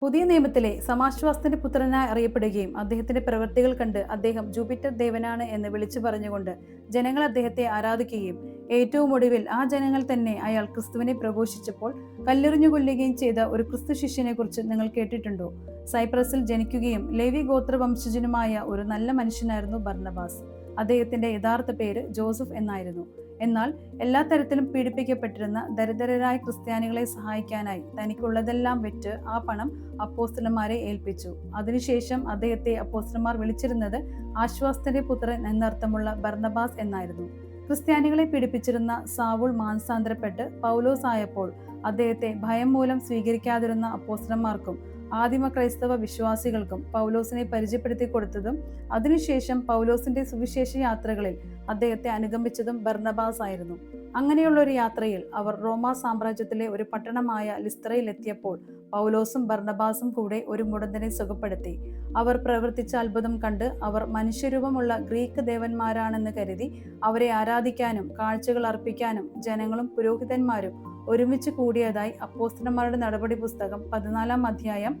പുതിയ നിയമത്തിലെ സമാശ്വാസത്തിന്റെ പുത്രനായി അറിയപ്പെടുകയും അദ്ദേഹത്തിന്റെ പ്രവൃത്തികൾ കണ്ട് അദ്ദേഹം ജൂപ്പിറ്റർ ദേവനാണ് എന്ന് വിളിച്ചു പറഞ്ഞുകൊണ്ട് ജനങ്ങൾ അദ്ദേഹത്തെ ആരാധിക്കുകയും ഏറ്റവും ഒടുവിൽ ആ ജനങ്ങൾ തന്നെ അയാൾ ക്രിസ്തുവിനെ പ്രഘോഷിച്ചപ്പോൾ കല്ലെറിഞ്ഞു കൊല്ലുകയും ചെയ്ത ഒരു ക്രിസ്തു ശിഷ്യനെ കുറിച്ച് നിങ്ങൾ കേട്ടിട്ടുണ്ടോ? സൈപ്രസിൽ ജനിക്കുകയും ലേവി ഗോത്രവംശജനുമായ ഒരു നല്ല മനുഷ്യനായിരുന്നു ബർന്നബാസ്. അദ്ദേഹത്തിന്റെ യഥാർത്ഥ പേര് ജോസഫ് എന്നായിരുന്നു. എന്നാൽ എല്ലാ തരത്തിലും പീഡിപ്പിക്കപ്പെട്ടിരുന്ന ദരിദ്രരായ ക്രിസ്ത്യാനികളെ സഹായിക്കാനായി തനിക്കുള്ളതെല്ലാം വിറ്റ് ആ പണം അപ്പോസ്തലന്മാരെ ഏൽപ്പിച്ചു. അതിനുശേഷം അദ്ദേഹത്തെ അപ്പോസ്തലന്മാർ വിളിച്ചിരുന്നത് ആശ്വാസത്തിന്റെ പുത്രൻ എന്നർത്ഥമുള്ള ബർന്നബാസ് എന്നായിരുന്നു. ക്രിസ്ത്യാനികളെ പീഡിപ്പിച്ചിരുന്ന സാവുൾ മാനസാന്തരപ്പെട്ട് പൗലോസ് ആയപ്പോൾ അദ്ദേഹത്തെ ഭയം മൂലം സ്വീകരിക്കാതിരുന്ന അപ്പോസ്തലന്മാർക്കും ആദിമ ക്രൈസ്തവ വിശ്വാസികൾക്കും പൗലോസിനെ പരിചയപ്പെടുത്തി കൊടുത്തതും അതിനുശേഷം പൗലോസിന്റെ സുവിശേഷ യാത്രകളിൽ അദ്ദേഹത്തെ അനുഗമിച്ചതും ബർന്നബാസ് ആയിരുന്നു. അങ്ങനെയുള്ള ഒരു യാത്രയിൽ അവർ റോമാ സാമ്രാജ്യത്തിലെ ഒരു പട്ടണമായ ലിസ്ത്രയിൽ എത്തിയപ്പോൾ പൗലോസും ബർന്നബാസും കൂടെ ഒരു മുടന്തനെ സുഖപ്പെടുത്തി. അവർ പ്രവർത്തിച്ച അത്ഭുതം കണ്ട് അവർ മനുഷ്യരൂപമുള്ള ഗ്രീക്ക് ദേവന്മാരാണെന്ന് കരുതി അവരെ ആരാധിക്കാനും കാഴ്ചകൾ അർപ്പിക്കാനും ജനങ്ങളും പുരോഹിതന്മാരും ഒരുമിച്ച് കൂടിയതായി അപ്പോസ്തലന്മാരുടെ നടപടി പുസ്തകം 14 അധ്യായം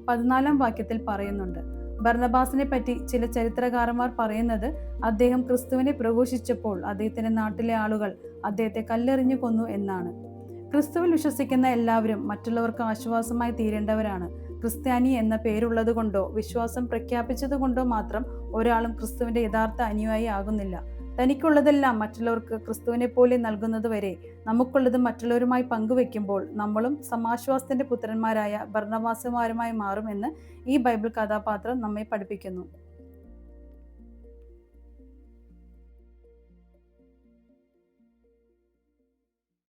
14 വാക്യത്തിൽ പറയുന്നുണ്ട്. ബർന്നബാസിനെ പറ്റി ചില ചരിത്രകാരന്മാർ പറയുന്നത് അദ്ദേഹം ക്രിസ്തുവിനെ പ്രഘോഷിച്ചപ്പോൾ അദ്ദേഹത്തിന്റെ നാട്ടിലെ ആളുകൾ അദ്ദേഹത്തെ കല്ലെറിഞ്ഞു കൊന്നു എന്നാണ്. ക്രിസ്തുവിൽ വിശ്വസിക്കുന്ന എല്ലാവരും മറ്റുള്ളവർക്ക് ആശ്വാസമായി തീരേണ്ടവരാണ്. ക്രിസ്ത്യാനി എന്ന പേരുള്ളത് കൊണ്ടോ വിശ്വാസം പ്രഖ്യാപിച്ചത് കൊണ്ടോ മാത്രം ഒരാളും ക്രിസ്തുവിന്റെ യഥാർത്ഥ അനുയായി ആകുന്നില്ല. തനിക്കുള്ളതെല്ലാം മറ്റുള്ളവർക്ക് ക്രിസ്തുവിനെ പോലെ നൽകുന്നത് വരെ നമുക്കുള്ളത് മറ്റുള്ളവരുമായി പങ്കുവെക്കുമ്പോൾ നമ്മളും സമാശ്വാസത്തിന്റെ പുത്രന്മാരായ ബർന്നബാസുമാരുമായി മാറുമെന്ന് ഈ ബൈബിൾ കഥാപാത്രം നമ്മെ പഠിപ്പിക്കുന്നു.